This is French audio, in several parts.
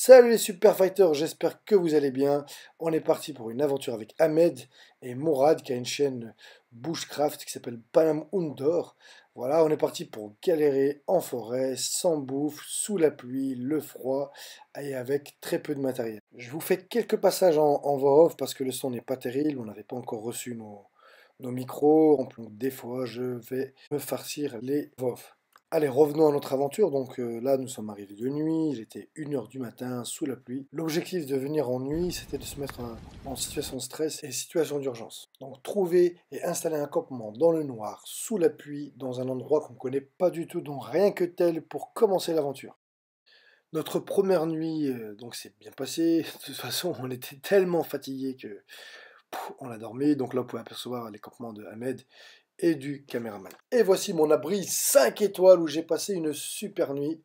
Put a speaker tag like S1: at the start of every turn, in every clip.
S1: Salut les Super Fighters, j'espère que vous allez bien. On est parti pour une aventure avec Ahmed et Mourad qui a une chaîne Bushcraft qui s'appelle Panam Outdoor. Voilà, on est parti pour galérer en forêt, sans bouffe, sous la pluie, le froid et avec très peu de matériel. Je vous fais quelques passages en voix off parce que le son n'est pas terrible, on n'avait pas encore reçu nos micros. Donc des fois, je vais me farcir les voix off. Allez, revenons à notre aventure. Donc là, nous sommes arrivés de nuit. Il était 1 h du matin, sous la pluie. L'objectif de venir en nuit, c'était de se mettre en situation de stress et situation d'urgence. Donc trouver et installer un campement dans le noir, sous la pluie, dans un endroit qu'on ne connaît pas du tout, donc rien que tel pour commencer l'aventure. Notre première nuit, donc c'est bien passé. De toute façon, on était tellement fatigués que on a dormi. Donc là, vous pouvez apercevoir les campements de Ahmed et du caméraman. Et voici mon abri 5 étoiles où j'ai passé une super nuit.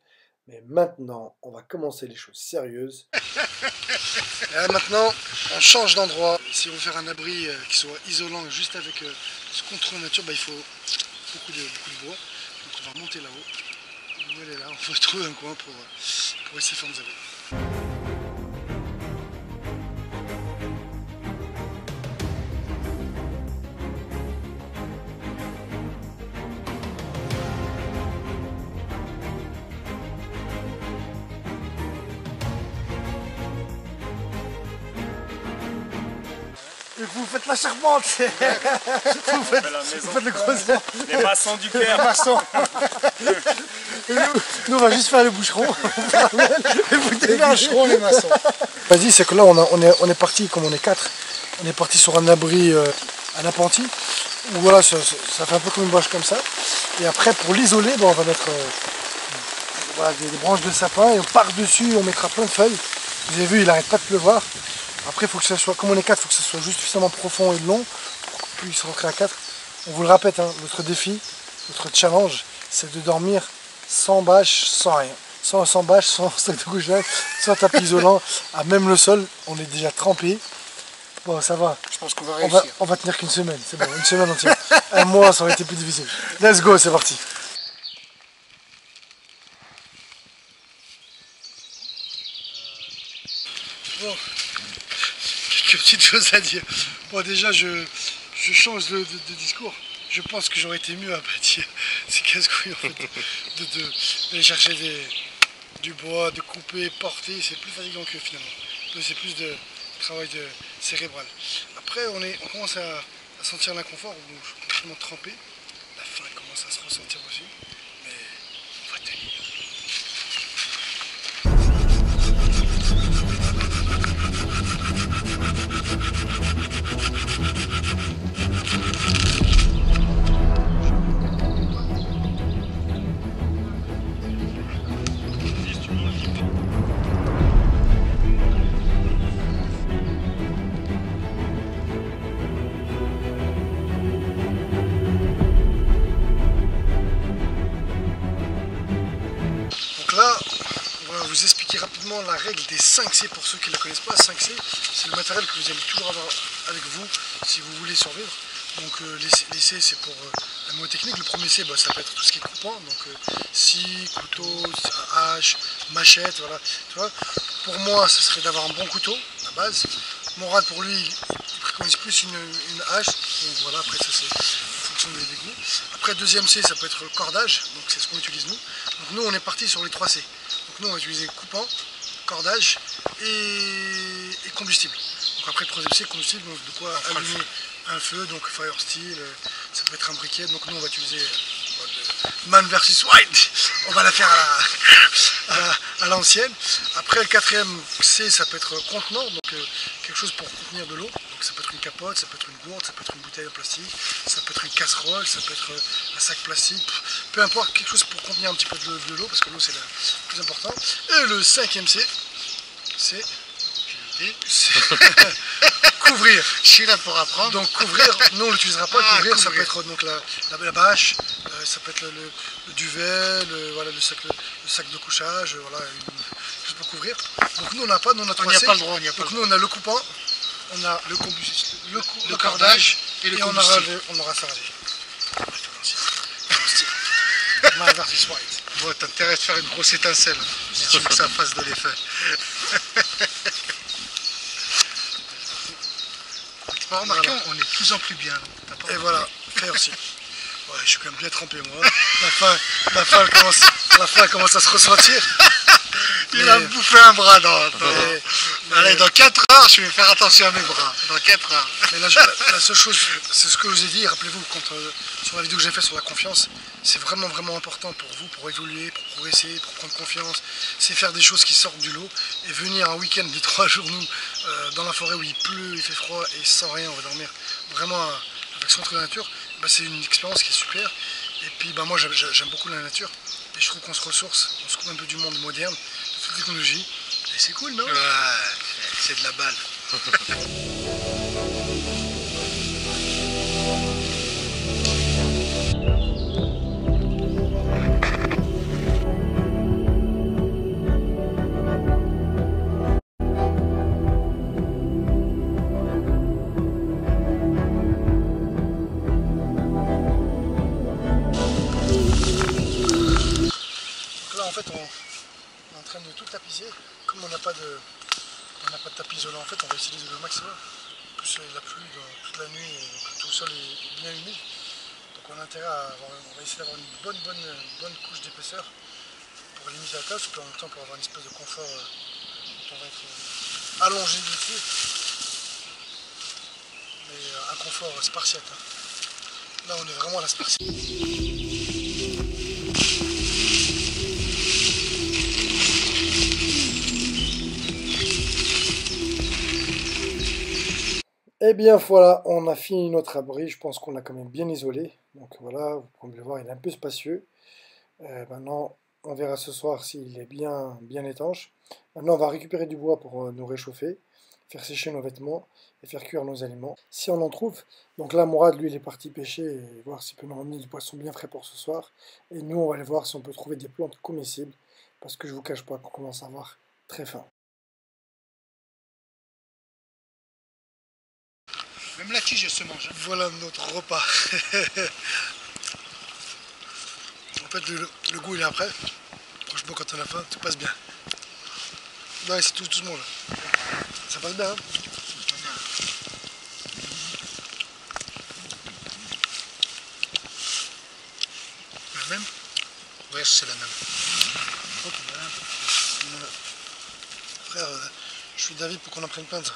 S1: Mais maintenant, on va commencer les choses sérieuses. Et là, maintenant, on change d'endroit. Si on veut faire un abri qui soit isolant, juste avec contre la nature, il faut beaucoup de bois. Donc on va monter là-haut. Vous allez là, on va trouver un coin pour essayer de faire nos abris. Et vous faites la charpente. Vous faites le gros
S2: les maçons du cœur.
S1: Les maçons. Et nous, on va juste faire le boucheron. Et vous les boucherons, les maçons. Vas-y, c'est que là, on est parti, comme on est 4, on est parti sur un abri à l'appentis. Où voilà, ça fait un peu comme une bâche comme ça. Et après, pour l'isoler, on va mettre voilà, des branches de sapin. Et par-dessus, on mettra plein de feuilles. Vous avez vu, il n'arrête pas de pleuvoir. Après, il faut que ça soit, comme on est 4, il faut que ça soit juste suffisamment profond et long pour qu'on puisse rentrer à 4. On vous le répète, hein, notre défi, notre challenge, c'est de dormir sans bâche, sans rien. Sans bâche, sans sac de couchage, sans tapis isolant, à même le sol, on est déjà trempé. Bon, ça va.
S3: Je pense qu'on va réussir.
S1: On va tenir qu'une semaine, c'est bon, une semaine entière. Un mois, ça aurait été plus difficile. Let's go, c'est parti. Bon. Quelques petites choses à dire. Bon, déjà, je change de discours. Je pense que j'aurais été mieux à bâtir ces casse-couilles en fait. D'aller chercher du bois, de couper, porter, c'est plus fatigant que finalement. C'est plus de travail cérébral. Après, on commence à sentir l'inconfort, je suis complètement trempé. La faim commence à se ressentir aussi. Mais on va tenir. Vous expliquer rapidement la règle des 5C pour ceux qui ne la connaissent pas. 5C, c'est le matériel que vous allez toujours avoir avec vous si vous voulez survivre. Donc les C, c'est pour un mot technique. Le premier C, ça peut être tout ce qui est coupant, donc scie, couteau, hache, machette, voilà. Tu vois, pour moi, ce serait d'avoir un bon couteau à base. Mourad, pour lui, il préconise plus une hache. Donc voilà, après ça c'est en fonction des goûts. Après deuxième C, ça peut être le cordage, donc c'est ce qu'on utilise nous. Donc nous, on est parti sur les 3 C. Donc nous, on va utiliser coupant, cordage et combustible. Donc après le troisième C, combustible, donc de quoi allumer un feu, donc fire steel, ça peut être un briquet. Donc nous, on va utiliser Man vs Wild. On va la faire à l'ancienne. Après le quatrième C, ça peut être contenant, donc quelque chose pour contenir de l'eau. Donc ça peut être une capote, ça peut être une gourde, ça peut être une bouteille en plastique, ça peut être une casserole, ça peut être un sac plastique, peu importe, quelque chose pour contenir un petit peu de l'eau, parce que l'eau c'est le plus important. Et le cinquième C, c'est couvrir.
S3: Je suis là pour apprendre.
S1: Donc couvrir, nous on l'utilisera pas. Couvrir, ça peut être donc la bâche, ça peut être le duvet, voilà, le sac de couchage, voilà, juste pour couvrir. Donc nous on n'a pas, nous on a 3 C.
S3: Pas le droit,
S1: donc nous on a le coupant, on a le combustible, le cordage et
S3: le
S1: on aura ça. My heart is white.
S2: Bon, t'as intérêt de faire une grosse étincelle, hein, si tu veux que ça fasse de l'effet. Tu m'as remarqué, on est de plus en plus bien.
S1: Et voilà, fait aussi. Ouais, je suis quand même bien trempé moi. La faim commence à se ressentir.
S2: Il va me bouffer un bras Allez, dans 4 heures, je vais faire attention à mes bras. Dans 4 heures.
S1: Mais la seule chose, c'est ce que je vous ai dit, rappelez-vous, sur la vidéo que j'ai faite sur la confiance, c'est vraiment important pour vous, pour évoluer, pour progresser, pour prendre confiance. C'est faire des choses qui sortent du lot et venir un week-end de 3 jours, nous, dans la forêt où il pleut, il fait froid et sans rien, on va dormir vraiment avec son truc de nature. Bah, c'est une expérience qui est super. Et puis bah, moi j'aime beaucoup la nature et je trouve qu'on se ressource, on se coupe un peu du monde moderne, de toute technologie. Et c'est cool, non?
S2: Ouais, c'est de la balle.
S1: En fait, on est en train de tout tapisser. Comme on n'a pas de tapis isolant, en fait, on va essayer de le maximum. En plus, il a plu toute la nuit et donc, tout le sol est bien humide. Donc, on a intérêt on va essayer d'avoir une bonne couche d'épaisseur pour limiter la tâche, puis en même temps pour avoir une espèce de confort quand on va être allongé dessus. Mais un confort spartiate. Hein. Là, on est vraiment à la spartiate. Eh bien voilà, on a fini notre abri, je pense qu'on l'a quand même bien isolé. Donc voilà, vous pouvez le voir, il est un peu spacieux. Maintenant, on verra ce soir s'il est bien étanche. Maintenant, on va récupérer du bois pour nous réchauffer, faire sécher nos vêtements et faire cuire nos aliments. Si on en trouve, donc là, Mourad, lui, il est parti pêcher et voir s'il peut nous ramener du poisson bien frais pour ce soir. Et nous, on va aller voir si on peut trouver des plantes comestibles, parce que je vous cache pas qu'on commence à avoir très faim.
S2: Même la tige, elle se mange.
S1: Voilà notre repas. En fait, le goût il est après. Franchement, quand on a faim, tout passe bien. Ouais, c'est tout se mange. Ça passe bien, hein?
S2: La même? Ouais, c'est la même.
S1: Ok, voilà. Frère, je suis d'avis pour qu'on en prenne plein de ça.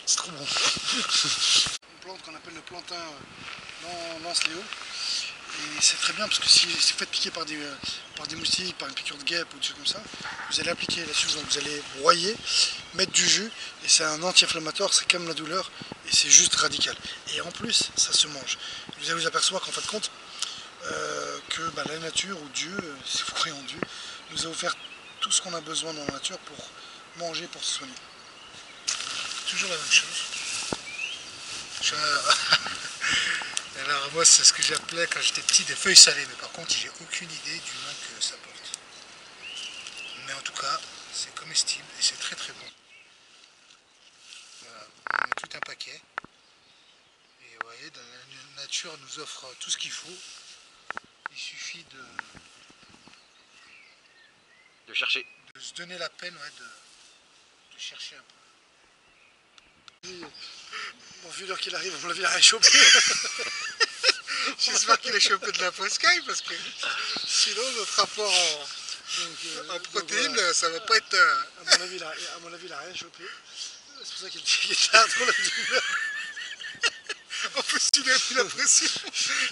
S1: C'est trop bon. Une plante qu'on appelle le plantain lance-léo. Et c'est très bien parce que si vous faites piquer par des moustiques, par une piqûre de guêpe ou des choses comme ça, vous allez appliquer là-dessus, vous allez broyer, mettre du jus, et c'est un anti-inflammatoire, ça calme la douleur, et c'est juste radical. Et en plus, ça se mange. Vous allez vous apercevoir qu'en fin de compte, que la nature ou Dieu, si vous croyez en Dieu, nous a offert tout ce qu'on a besoin dans la nature pour manger, pour se soigner.
S2: Toujours la même chose. Alors moi, c'est ce que j'appelais quand j'étais petit des feuilles salées, mais par contre, j'ai aucune idée du nom que ça porte. Mais en tout cas, c'est comestible et c'est très très bon. Voilà, on a tout un paquet. Et vous voyez, la nature nous offre tout ce qu'il faut. Il suffit
S3: de chercher.
S2: de se donner la peine, ouais, de chercher un peu.
S1: Bon, vu l'heure qu'il arrive, on l'a vu la choper.
S2: J'espère qu'il a chopé de la poscaille parce que sinon notre rapport en protéines,
S1: voilà.
S2: ça va pas être.
S1: À mon avis, il a rien chopé. C'est pour ça qu'il est tard dans la vidéo.
S2: En plus, tu lui as mis la pression.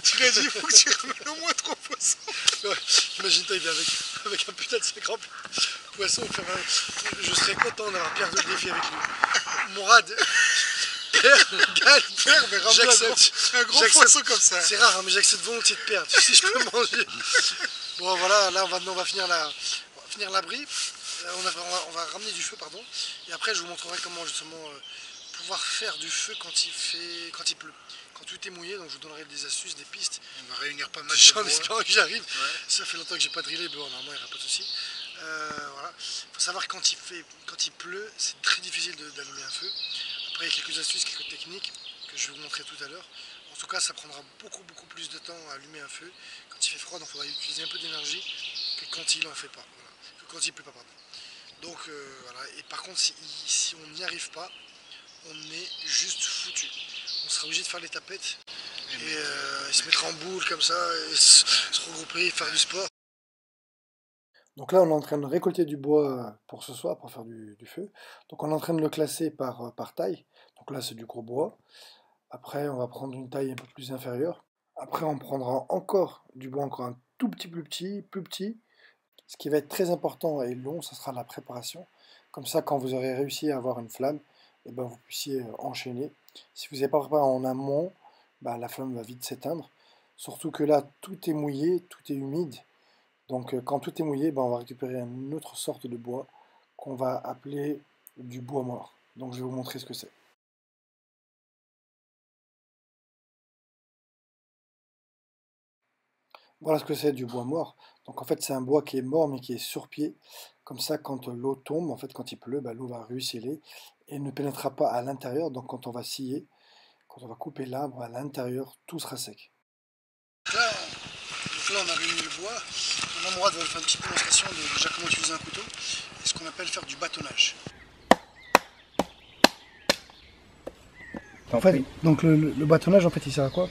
S2: Tu lui as dit, il faut que tu ramènes au moins 3 poissons.
S1: Ouais, imagine-toi, il vient avec un putain de sac rempli de poissons. Je serais content d'avoir Pierre de défi avec lui. Mourad, Pierre, gagne,
S2: mais j'accepte un gros poisson comme ça.
S1: C'est rare, hein, mais j'accepte volontiers de perdre si je peux manger. Bon, voilà, là, on va finir l'abri. On va ramener du feu, pardon. Et après, je vous montrerai comment justement pouvoir faire du feu quand il pleut. Quand tout est mouillé, donc je vous donnerai des astuces, des pistes.
S2: On va réunir pas mal de bois.
S1: En espérant que j'arrive.
S2: Ouais.
S1: Ça fait longtemps que j'ai pas drillé, mais bon, normalement il n'y aura pas de souci. Voilà. Faut savoir que quand il pleut, c'est très difficile d'allumer un feu. Après, il y a quelques astuces, quelques techniques que je vais vous montrer tout à l'heure.
S2: En tout cas, ça prendra beaucoup plus de temps à allumer un feu quand il fait froid, donc il faudra utiliser un peu d'énergie que quand il en fait pas, voilà. Que quand il pleut pas, pardon. Donc voilà, et par contre, si on n'y arrive pas, on est juste foutu. On sera obligé de faire les tapettes et se mettre en boule comme ça, et se regrouper, faire du sport.
S1: Donc là, on est en train de récolter du bois pour ce soir, pour faire du feu. Donc on est en train de le classer par taille. Donc là, c'est du gros bois. Après, on va prendre une taille un peu plus inférieure. Après, on prendra encore du bois encore un tout petit, plus petit. Ce qui va être très important et long, ce sera la préparation. Comme ça, quand vous aurez réussi à avoir une flamme, et ben, vous puissiez enchaîner. Si vous n'avez pas préparé en amont, bah, la flamme va vite s'éteindre. Surtout que là, tout est mouillé, tout est humide. Donc quand tout est mouillé, ben, on va récupérer une autre sorte de bois qu'on va appeler du bois mort. Donc je vais vous montrer ce que c'est. Voilà ce que c'est du bois mort. Donc en fait c'est un bois qui est mort mais qui est sur pied. Comme ça quand l'eau tombe, en fait quand il pleut, ben, l'eau va ruisseler et ne pénétrera pas à l'intérieur. Donc quand on va scier, quand on va couper l'arbre à l'intérieur, tout sera sec.
S2: Donc là on a réuni le bois. Maintenant Mourad va faire une petite démonstration de déjà comment utiliser un couteau et ce qu'on appelle faire du bâtonnage. En fait, donc le bâtonnage en fait il sert à quoi?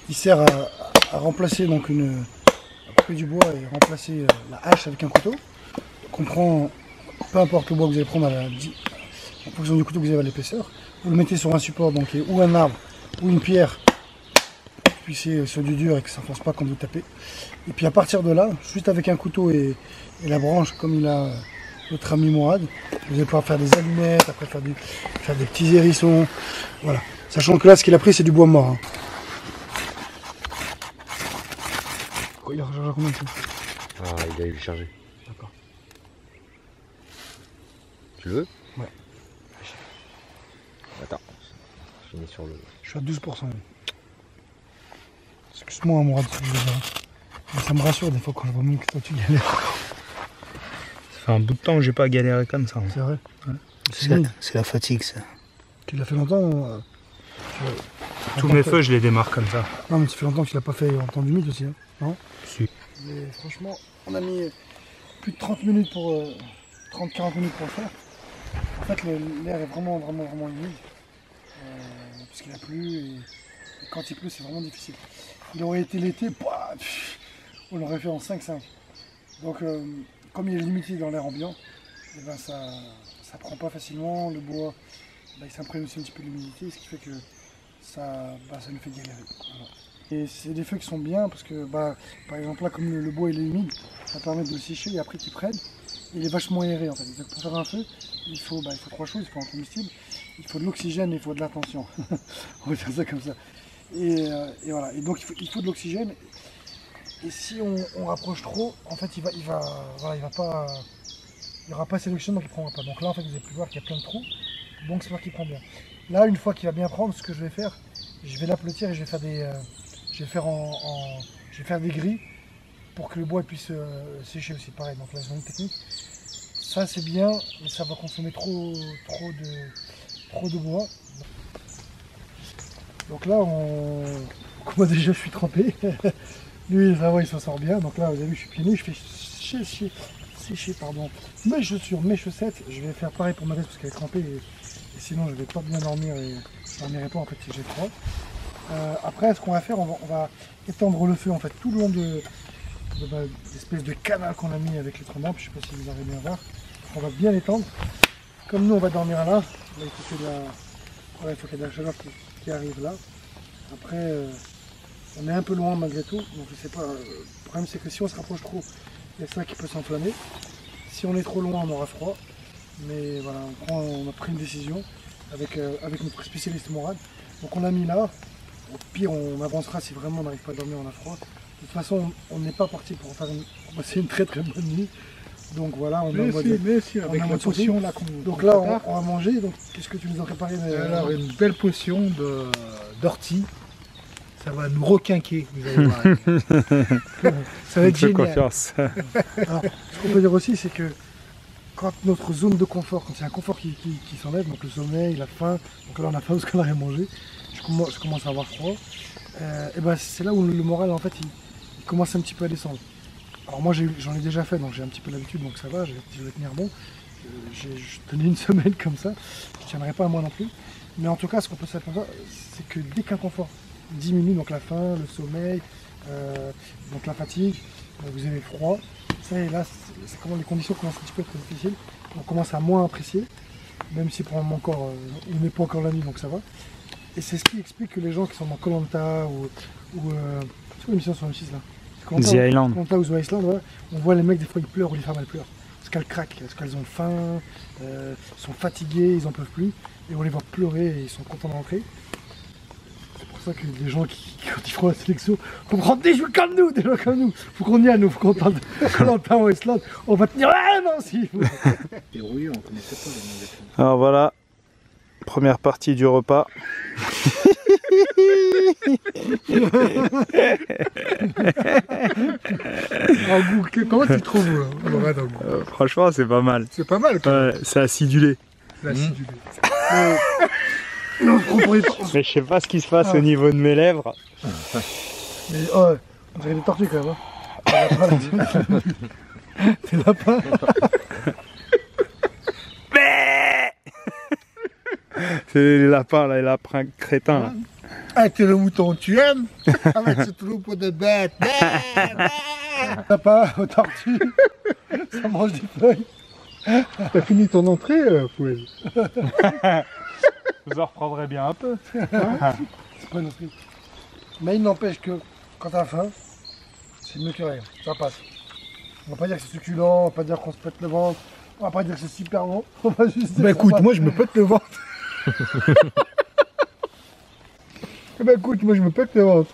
S2: Il sert à remplacer donc à couper du bois et remplacer la hache avec un couteau. Donc on prend, peu importe le bois que vous allez prendre en fonction du couteau que vous avez à l'épaisseur, vous le mettez sur un support, donc ou un arbre ou une pierre, puis c'est sur du dur et que ça ne force pas quand vous tapez. Et puis à partir de là, juste avec un couteau et la branche comme il a notre ami Mourad, vous allez pouvoir faire des allumettes, après faire des petits hérissons, voilà. Sachant que là ce qu'il a pris c'est du bois mort. Hein. Il a rechargé combien de temps?
S3: Ah, il a eu chargé.
S2: D'accord.
S3: Tu le veux?
S2: Ouais.
S3: Attends, je finis sur le...
S2: Je suis à 12%. Excuse-moi, Mourad, mais ça me rassure des fois quand je vois même que toi tu galères.
S4: Ça fait un bout de temps que j'ai pas galéré comme ça.
S2: C'est vrai?
S4: Ouais. C'est la fatigue, ça.
S2: Tu l'as fait longtemps
S4: Tous mes feux, je les démarre comme ça.
S2: Non, mais ça fait longtemps que tu l'as pas fait en temps humide aussi, hein, non?
S4: Si.
S2: Mais franchement, on a mis plus de 30 minutes pour 30-40 minutes pour le faire. En fait, l'air est vraiment humide. Parce qu'il a plu et quand il pleut, c'est vraiment difficile. Il aurait été l'été, on l'aurait fait en 5-5. Donc, comme il est limité dans l'air ambiant, et ben ça prend pas facilement. Le bois, il s'imprègne aussi un petit peu de l'humidité, ce qui fait que ça nous fait galérer. Voilà. Et c'est des feux qui sont bien parce que, par exemple, là, comme le bois il est humide, ça permet de le sécher et après qu'il prenne. Il est vachement aéré en fait. Donc, pour faire un feu, il faut 3 choses. Il faut un combustible, il faut de l'oxygène et il faut de l'attention. On va faire ça comme ça. Et voilà. Et donc il faut de l'oxygène. Et si on rapproche trop, en fait, il n'y aura pas assez d'oxygène, donc il ne prendra pas. Donc là, en fait, vous avez pu voir qu'il y a plein de trous. Donc c'est voir qu'il prend bien. Là, une fois qu'il va bien prendre, ce que je vais faire, je vais l'applaudir et je vais faire des grilles pour que le bois puisse sécher aussi. Pareil, donc là, c'est une technique. Ça, c'est bien, mais ça va consommer trop de bois. Donc là, moi déjà, je suis trempé. Lui, ça va, il s'en sort bien. Donc là, vous avez vu, je suis pieds nus, je fais sécher, mes chaussures, mes chaussettes. Je vais faire pareil pour ma veste parce qu'elle est trempée. Et sinon, je ne vais pas bien dormir et je ne dormirai pas en fait si j'ai froid. Après, ce qu'on va faire, on va étendre le feu en fait tout le long de l'espèce de canal qu'on a mis avec les troncs d'arbres. Je ne sais pas si vous arrivez bien à voir. On va bien l'étendre. Comme nous, on va dormir là. Il faut qu'il y ait de la chaleur qui arrive là. Après, on est un peu loin malgré tout. Donc je sais pas. Le problème, c'est que si on se rapproche trop, il y a ça qui peut s'enflammer. Si on est trop loin, on aura froid. Mais voilà, on a pris une décision avec notre spécialiste Mourad. Donc on l'a mis là. Au pire, on avancera si vraiment on n'arrive pas à dormir, on a froid. De toute façon, on n'est pas parti pour faire passer une très bonne nuit. Donc voilà, on a avec la potion là. Donc là, on va manger. Donc qu'est-ce que tu nous as préparé?
S4: Alors une belle potion d'ortie. Ça va nous requinquer, vous allez voir. Ça va être génial.
S2: Alors, ce qu'on peut dire aussi, c'est que quand notre zone de confort, quand il y a un confort qui s'enlève, donc le sommeil, la faim, donc là on a faim parce qu'on n'a rien mangé, je commence à avoir froid, et ben c'est là où le moral en fait il commence un petit peu à descendre. Alors moi j'en ai déjà fait, donc j'ai un petit peu l'habitude, donc ça va, je vais tenir bon. Je tenais une semaine comme ça, je ne tiendrai pas à moi non plus. Mais en tout cas, ce qu'on peut s'apercevoir, c'est que dès qu'un confort diminue, donc la faim, le sommeil, donc la fatigue, vous avez froid, ça et là, c'est comment les conditions commencent un petit peu à être difficiles. On commence à moins apprécier, même si pour le moment encore, il n'est pas encore la nuit, donc ça va. Et c'est ce qui explique que les gens qui sont dans Koh Lanta ou c'est quoi l'émission sur M6 là?
S5: The Island.
S2: Koh Lanta ou The Island, ouais, on voit les mecs des fois ils pleurent ou les femmes elles pleurent. Parce qu'elles craquent, parce qu'elles ont faim, sont fatiguées, ils n'en peuvent plus. Et on les voit pleurer et ils sont contents d'entrer. C'est pour ça que les gens quand ils feront la sélection, faut prendre des joueurs comme nous, Faut qu'on y aille, nous, faut qu'on parle de Koh Lanta ou Island. On va tenir, ah non, si.
S4: Et oui, on connaissait pas les noms.
S5: Alors voilà, première partie du repas.
S4: En goût, comment tu trouves Morad, en goût?
S5: Franchement, c'est pas mal.
S4: C'est pas mal, quoi.
S5: C'est acidulé.
S4: C'est acidulé.
S5: Mais je sais pas ce qui se passe au niveau de mes lèvres.
S2: Mais oh, on dirait des tortues quand même. Hein. Des lapins.
S5: C'est les lapins là, les lapins crétins là.
S4: Ah, t'es le mouton, tu aimes? Avec ce troupeau de bêtes.
S2: Lapin, aux tortues. Ça mange des feuilles.
S4: T'as fini ton entrée, Fouel?
S5: Vous en reprendrez bien un peu.
S2: C'est pas une entrée. Mais il n'empêche que quand t'as faim, c'est mieux que rien. Ça passe. On va pas dire que c'est succulent, on va pas dire qu'on se pète le ventre, on va pas dire que c'est super bon. On va juste dire
S4: Bah
S2: que ça
S4: écoute,
S2: passe.
S4: moi je me pète le ventre. Bah écoute, moi je me pète le ventre.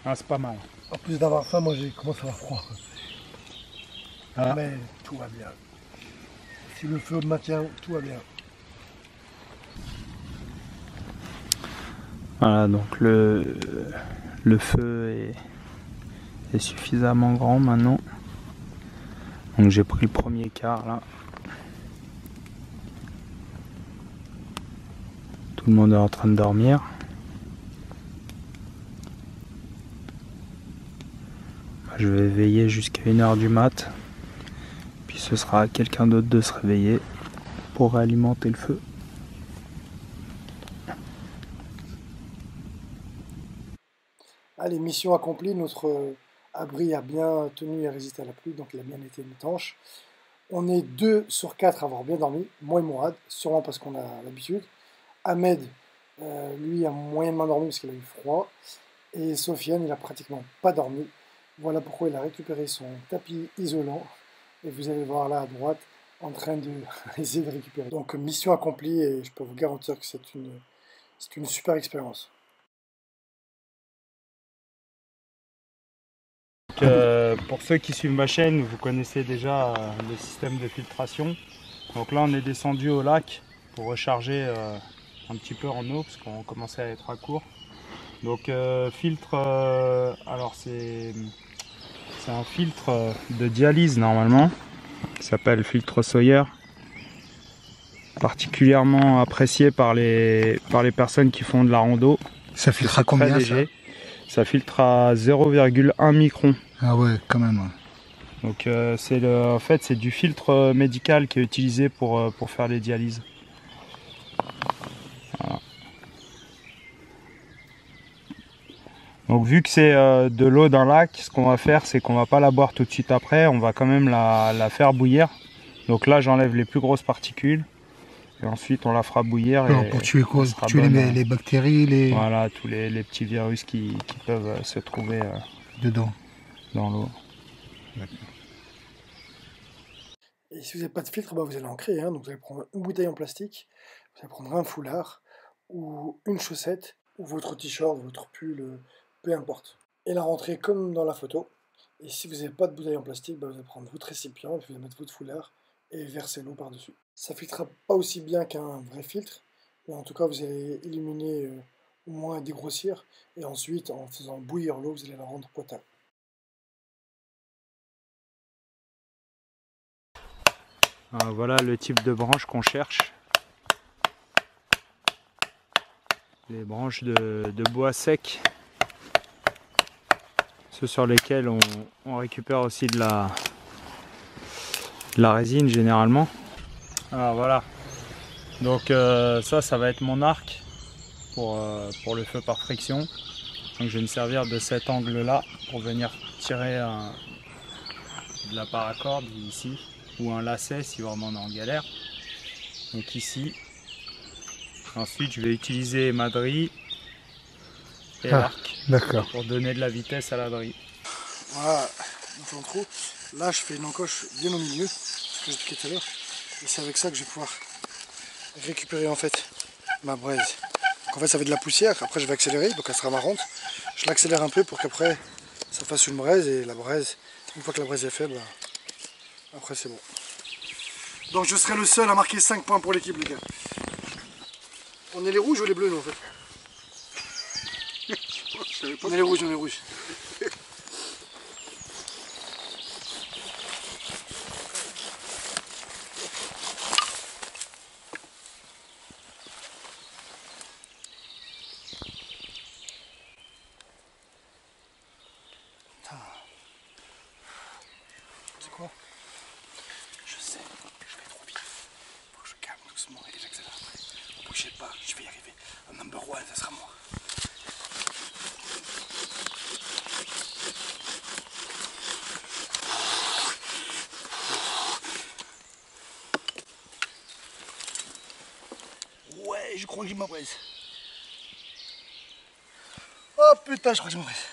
S5: Ah, c'est pas mal.
S2: En plus d'avoir faim, moi j'ai commencé à avoir froid.
S4: Ah.
S2: Mais tout va bien. Si le feu me maintient, tout va bien.
S5: Voilà, donc le feu est suffisamment grand maintenant. Donc j'ai pris le premier quart là. Tout le monde est en train de dormir. Je vais veiller jusqu'à 1h du mat. Puis ce sera à quelqu'un d'autre de se réveiller pour alimenter le feu.
S1: Allez, mission accomplie, notre abri a bien tenu et résisté à la pluie, donc il a bien été étanche. On est 2 sur 4 à avoir bien dormi, moi et Mourad, sûrement parce qu'on a l'habitude. Ahmed, lui, a moyennement dormi parce qu'il a eu froid. Et Sofiane, il a pratiquement pas dormi. Voilà pourquoi il a récupéré son tapis isolant. Et vous allez voir là à droite, en train de essayer de récupérer. Donc mission accomplie et je peux vous garantir que c'est une super expérience.
S5: Pour ceux qui suivent ma chaîne, vous connaissez déjà le système de filtration. Donc là on est descendu au lac pour recharger un petit peu en eau parce qu'on commençait à être à court. Donc filtre, alors c'est un filtre de dialyse normalement, qui s'appelle filtre Sawyer, particulièrement apprécié par les personnes qui font de la rando.
S4: Ça filtre à combien ça?
S5: Ça filtre à 0,1 micron.
S4: Ah ouais, quand même. Ouais.
S5: Donc en fait c'est du filtre médical qui est utilisé pour faire les dialyses. Voilà. Donc vu que c'est de l'eau d'un lac, ce qu'on va faire c'est qu'on va pas la boire tout de suite après, on va quand même la faire bouillir. Donc là j'enlève les plus grosses particules et ensuite on la fera bouillir.
S4: Alors,
S5: et
S4: pour tuer quoi?
S5: elle sera
S4: Tuer
S5: bonne,
S4: les bactéries,
S5: Voilà, tous les petits virus qui peuvent se trouver
S4: dedans.
S5: dans l'eau.
S1: Et si vous n'avez pas de filtre, bah vous allez en créer un. Donc vous allez prendre une bouteille en plastique, vous allez prendre un foulard, ou une chaussette, ou votre t-shirt, votre pull, peu importe. Et la rentrer comme dans la photo. Et si vous n'avez pas de bouteille en plastique, bah vous allez prendre votre récipient, et puis vous allez mettre votre foulard, et verser l'eau par-dessus. Ça ne filtrera pas aussi bien qu'un vrai filtre, mais en tout cas vous allez éliminer, au moins dégrossir, et ensuite en faisant bouillir l'eau, vous allez la rendre potable.
S5: Voilà le type de branche qu'on cherche. Les branches de bois sec. Ceux sur lesquels on récupère aussi de la résine généralement. Alors voilà. Donc ça va être mon arc pour le feu par friction. Donc je vais me servir de cet angle là pour venir tirer de la paracorde ici, ou un lacet si vraiment on est en galère. Donc ici. Ensuite je vais utiliser ma drille et l'arc pour donner de la vitesse à la drille.
S1: Voilà, dans le trou. Là je fais une encoche bien au milieu, ce que j'expliquais tout à l'heure. Et c'est avec ça que je vais pouvoir récupérer en fait ma braise. Donc en fait ça fait de la poussière, après je vais accélérer, donc elle sera marrante. Je l'accélère un peu pour qu'après ça fasse une braise, et la braise, une fois que la braise est faite, après c'est bon. Donc je serai le seul à marquer 5 points pour l'équipe, les gars. On est les rouges ou les bleus nous en fait? On est les rouges, on est les rouges. C'est quoi? Je sais, je vais trop vite. Faut que je calme doucement et que j'accélère après. Bougez pas, je vais y arriver. Un number one, ça sera moi. Ouais, je crois que j'ai ma braise. Oh putain, je crois que j'ai ma braise.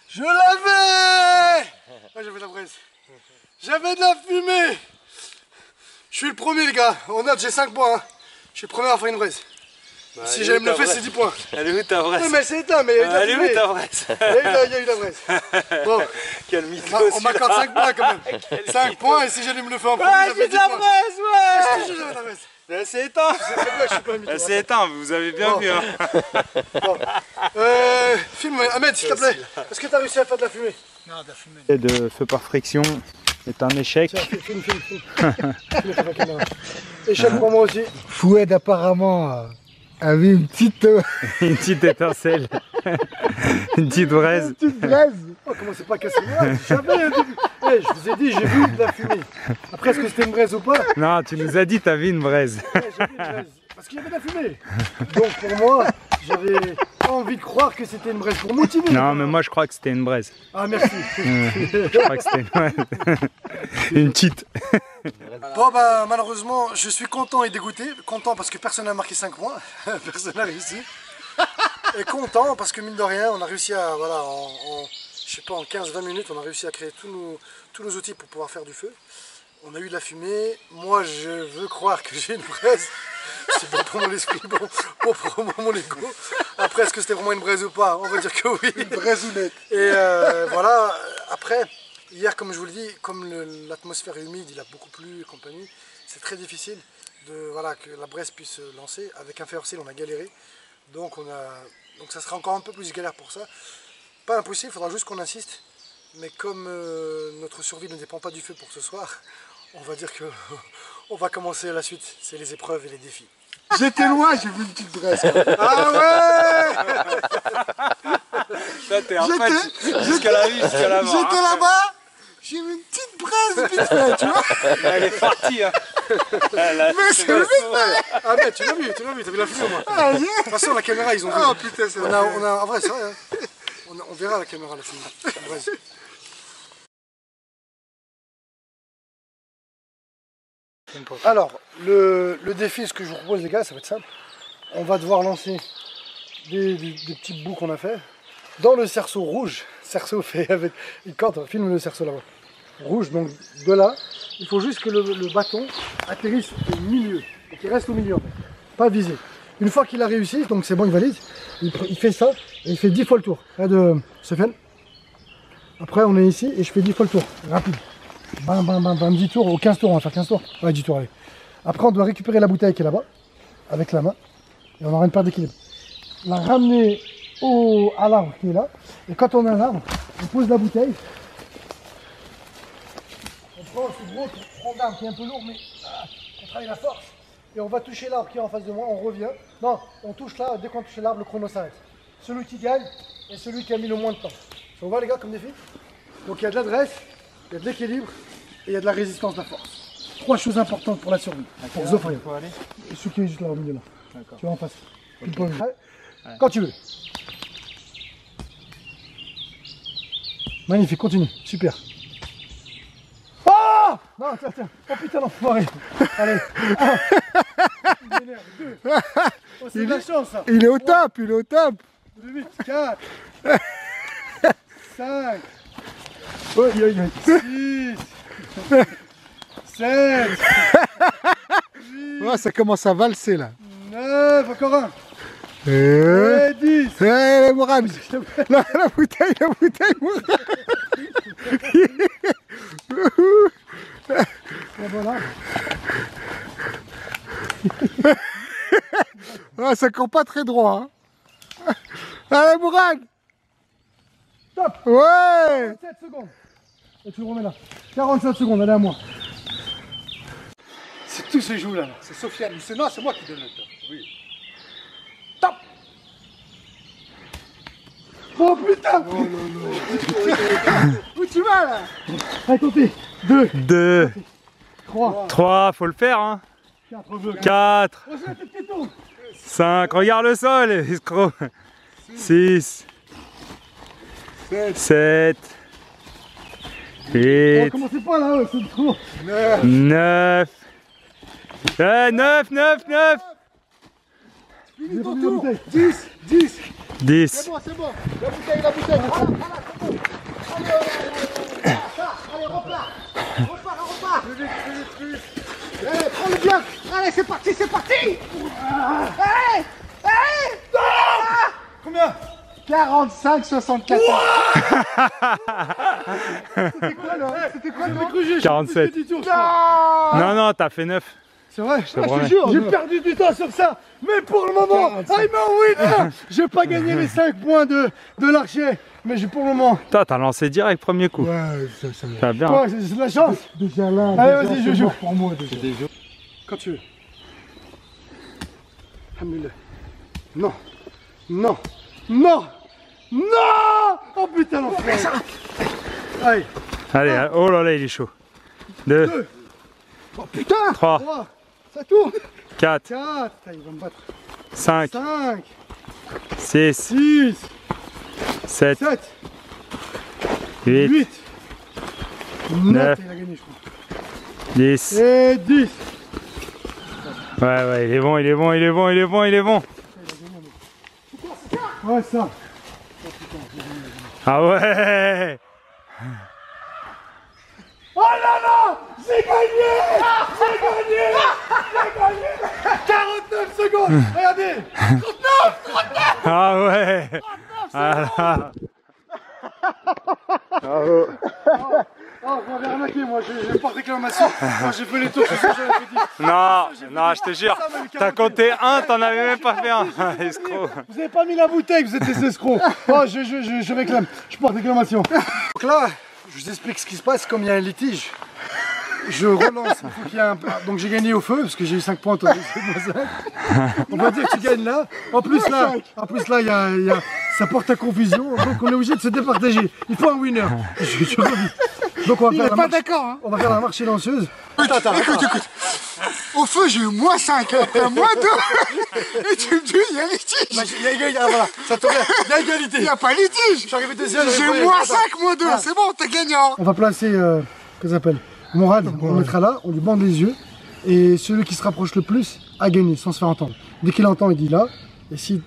S1: Je l'avais! Ouais, j'avais la braise. J'avais de la fumée! Je suis le premier, les gars. On note, j'ai 5 points. Hein. Je suis le premier à faire une braise. Bah, si j'allais me le faire, c'est 10 points.
S3: Elle est où ta braise?
S1: Oui, mais c'est éteint, mais il y a eu de la fumée.
S3: Elle est où ta braise?
S1: Il y a eu la braise. Bon.
S3: Quel mytho,
S1: on m'accorde 5 points quand même. 5 points, et si j'allais me le faire en premier,
S3: ouais, j'ai de la braise, ouais!
S1: J'avais de la braise.
S3: C'est éteint! C'est éteint, vous avez bien vu. Hein.
S1: Bon. Filme, Ahmed, s'il te plaît. Est-ce que tu as réussi à faire de la fumée?
S5: Non, de la fumée. De feu par friction est un échec.
S1: Tiens, filme. Échec pour moi aussi.
S2: Foued apparemment avait une petite
S5: Une petite étincelle. Une petite braise.
S2: une petite braise.
S1: Oh, comment c'est pas cassé? J'avais un début. Hey, je vous ai dit, j'ai vu de la fumée. Après, est-ce que c'était une braise ou pas?
S5: Non, tu nous as dit t'as vu une braise.
S1: Ouais, j'ai vu une braise. Parce qu'il y avait de la fumée. Donc pour moi, j'avais envie de croire que c'était une braise pour motiver.
S5: Non, mais moi je crois que c'était une braise.
S1: Ah, merci.
S5: Je crois que c'était une braise. Une petite.
S1: Bon, bah malheureusement, je suis content et dégoûté. Content parce que personne n'a marqué 5 points. Personne n'a réussi. Et content parce que mine de rien, on a réussi à, voilà, je sais pas, en 15-20 minutes, on a réussi à créer tous nos outils pour pouvoir faire du feu. On a eu de la fumée. Moi, je veux croire que j'ai une braise. C'est bon pour mon esprit, bon pour mon ego. Après, est-ce que c'était vraiment une braise ou pas? On va dire que oui. Une braise ou nette. Et voilà, après, hier, comme je vous le dis, comme l'atmosphère est humide, il a beaucoup plu et compagnie, c'est très difficile voilà, que la braise puisse se lancer. Avec un fer fossile, on a galéré. Donc ça sera encore un peu plus galère pour ça. Pas impossible, il faudra juste qu'on insiste. Mais comme notre survie ne dépend pas du feu pour ce soir, on va dire que on va commencer la suite. C'est les épreuves et les défis.
S2: J'étais loin, j'ai vu une petite braise.
S1: Ah ouais!
S3: Toi, t'es en fait jusqu'à la vie, jusqu'à la mort.
S2: J'étais là-bas, j'ai vu une petite braise vite fait, tu vois.
S3: Elle est partie. Hein.
S2: Mais c'est vite fait.
S1: Ah mais tu l'as vu, t'as vu la fumée moi.
S2: Ah,
S1: De toute façon la caméra ils ont vu.
S2: oh putain, c'est
S1: On a, en vrai c'est vrai, hein. On verra la caméra la fumée. La braise. Alors, le défi, ce que je vous propose les gars, ça va être simple. On va devoir lancer des petits bouts qu'on a fait dans le cerceau rouge. Cerceau fait avec une corde, filme le cerceau là-bas. Rouge, donc de là, il faut juste que le bâton atterrisse au milieu, et qu'il reste au milieu en fait, pas visé. Une fois qu'il a réussi, donc c'est bon, il valide, il fait ça, et il fait 10 fois le tour. Regarde, Stéphane. Après on est ici, et je fais 10 fois le tour, rapide. Bam, bam, bam, bam, 10 tours, ou 15 tours, on va faire 15 tours. Ouais, 10 tours, allez. Après, on doit récupérer la bouteille qui est là-bas, avec la main, et on aura une perte d'équilibre. La ramener à l'arbre qui est là, et quand on a un arbre, on pose la bouteille,
S2: On prend ce gros tronc d'arbre qui est un peu lourd, mais on travaille la force. Et on va toucher l'arbre qui est en face de moi, on revient. Non, on touche là, dès qu'on touche l'arbre, le chrono s'arrête. Celui qui gagne est celui qui a mis le moins de temps. Ça vous va les gars comme défi? Donc il y a de l'adresse, il y a de l'équilibre et il y a de la résistance, de la force. 3 choses importantes pour la survie. Pour Zofria. Celui qui est juste là au milieu là. Tu vas en face. Okay. Quand tu veux. Magnifique, continue. Super. Oh non, tiens. Oh putain, l'enfoiré. Allez. 1. Il m'énerve. 2. Oh, c'est de la chance ça.
S4: Il est au top, il est au top.
S2: 8, 4. 5. 6. 7. 8.
S4: Ouais, ça commence à valser là.
S2: 9. Encore un.
S4: Et
S2: 10.
S4: Allez, Mourad. La bouteille, Mourad.
S2: Et voilà.
S4: Ah, ça court pas très droit. Hein. Allez, Mourad.
S2: Top.
S4: Ouais.
S2: 47 secondes. Et tu le remets là. 47 secondes, allez à moi. C'est tous ces joues là.
S4: C'est Sofiane. Non, c'est moi qui donne le top. Oui.
S2: Top. Oh putain.
S4: Oh non. Où tu vas là?
S2: Allez, comptez. 2.
S5: 2.
S2: 3.
S5: 3, faut le faire hein.
S2: 4.
S5: 4.
S2: Oh, c'est la tête qui tourne.
S5: 5, regarde le sol, escroc. 6. 7.
S2: Oh,
S5: 8.
S2: commencez pas là, c'est trop.
S5: 9. 9.
S2: J'ai pas mis la bouteille. 10.
S5: 10.
S4: C'est bon. La bouteille.
S2: Allez, repars. Allez, prends le bloc. Allez, c'est parti. Allez. Combien?
S4: 45, 64.
S2: C'était quoi le
S5: 47. Non, t'as fait 9.
S2: C'est vrai,
S5: te promets.
S2: j'ai perdu du temps sur ça, mais pour le moment, I'm a winner. J'ai pas gagné les 5 points de l'archer, mais pour le moment.
S5: Toi, t'as lancé direct premier coup.
S4: Ouais, ça
S5: T'as bien.
S2: Toi, c'est de la chance.
S4: déjà là.
S2: Allez, vas-y, je joue.
S4: Pour moi déjà.
S2: Quand tu veux. Alhamdoulilah. Non. Oh putain, l'enfer. Allez.
S5: Allez, oh là là, il est chaud. 2.
S2: Oh putain.
S5: 3.
S2: 3. Ça tourne.
S5: 4.
S2: 4. Il va me battre.
S5: 5.
S2: 5.
S5: 6.
S2: 6.
S5: 7.
S2: 7.
S5: 8.
S2: 8.
S5: 9.
S2: Il a gagné, je crois.
S5: 10.
S2: Et 10.
S5: Ouais, il est bon.
S2: Ouais, ça.
S5: Ah ouais.
S2: Oh là là. J'ai gagné. 49 secondes. Regardez. 39.
S5: Ah ouais. Ah là. Bravo.
S2: Oh, vous m'avez arnaqué, moi, j'ai pas de réclamation. Moi, j'ai fait les tours, je sais, j'avais fait 10.
S5: Non, je te jure. T'as compté 1, t'en avais même pas fait un. Escroc.
S2: Vous avez pas mis la bouteille, vous êtes des escrocs. Oh, je réclame, je porte réclamation. Donc là, je vous explique ce qui se passe, comme il y a un litige. Je relance, il faut qu'il y ait un peu. Donc j'ai gagné au feu, parce que j'ai eu 5 points, toi, on va dire que tu gagnes là. En plus là, il y a ça porte à confusion, donc on est obligé de se départager. Il faut un winner. Je revis. Donc on va faire la marche.
S4: D'accord, hein.
S2: On va faire la marche silencieuse.
S4: Écoute. Au feu, j'ai eu moins 5, moins 2. Et tu me dis, il y a litige.
S2: Il y a égalité, voilà, ça tombe bien. Il y a égalité.
S4: Il n'y a pas litige.
S2: Je suis arrivé deuxième.
S4: J'ai moins 5, moins 2. C'est bon, t'es gagnant.
S2: On va placer, qu'est-ce que ça s'appelle, Mourad, on le mettra là, on lui bande les yeux. Et celui qui se rapproche le plus a gagné, sans se faire entendre. Dès qu'il entend, il dit là. Et si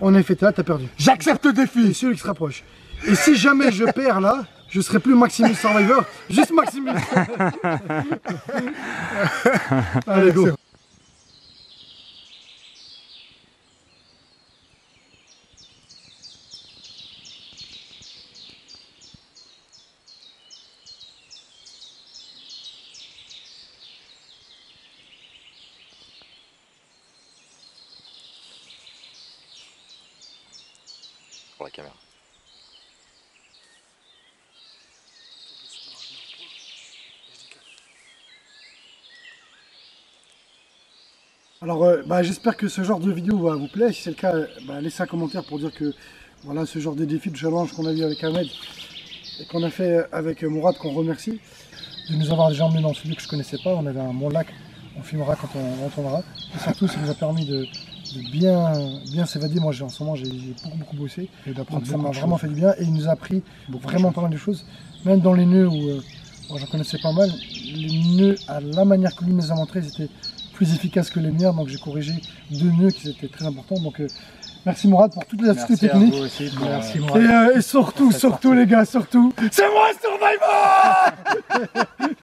S2: en effet t'es là, t'as perdu.
S4: J'accepte le défi.
S2: Et celui qui se rapproche. Et si jamais je perds là, je serai plus Maximus Survivor, juste Maximus. Allez, go.
S6: Pour la caméra.
S2: Alors j'espère que ce genre de vidéo va vous plaire. Si c'est le cas, laissez un commentaire pour dire que voilà ce genre de défi de challenge qu'on a vu avec Ahmed et qu'on a fait avec Mourad, qu'on remercie de nous avoir déjà emmené dans ce lieu que je ne connaissais pas. On avait un bon lac, on filmera quand on retournera. Et surtout, ça nous a permis de bien s'évader. Moi, en ce moment, j'ai beaucoup bossé. Et d'apprendre ça m'a vraiment fait du bien. Et il nous a appris vraiment pas mal de choses. Même dans les nœuds où j'en connaissais pas mal, les nœuds, à la manière que lui nous a montré, ils étaient plus efficaces que les miens. Donc j'ai corrigé 2 nœuds qui étaient très importants. Donc merci Mourad pour toutes les astuces techniques.
S5: Merci Mourad.
S2: Et surtout les gars, surtout, c'est moi Survivor.